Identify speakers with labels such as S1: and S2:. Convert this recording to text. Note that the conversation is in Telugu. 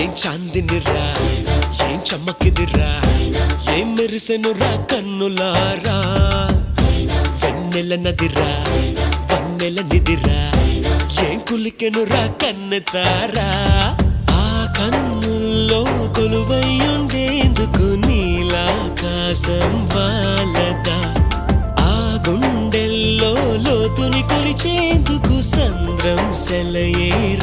S1: ఏం చాందినిరా ఏం చమ్మకిదిరా ఏం మెరిసెనురా కన్నులారా వెన్నెల నదిరా వన్నెల నిదిరా ఏం కులికెనురా కన్నెతారా ఆ కన్నుల్లో కొలువై ఉండేందుకు నీలాకాశం వాలదా ఆ గుండెల్లో లోతుని కొలిచేందుకు సంద్రం సెలయేరైందిరా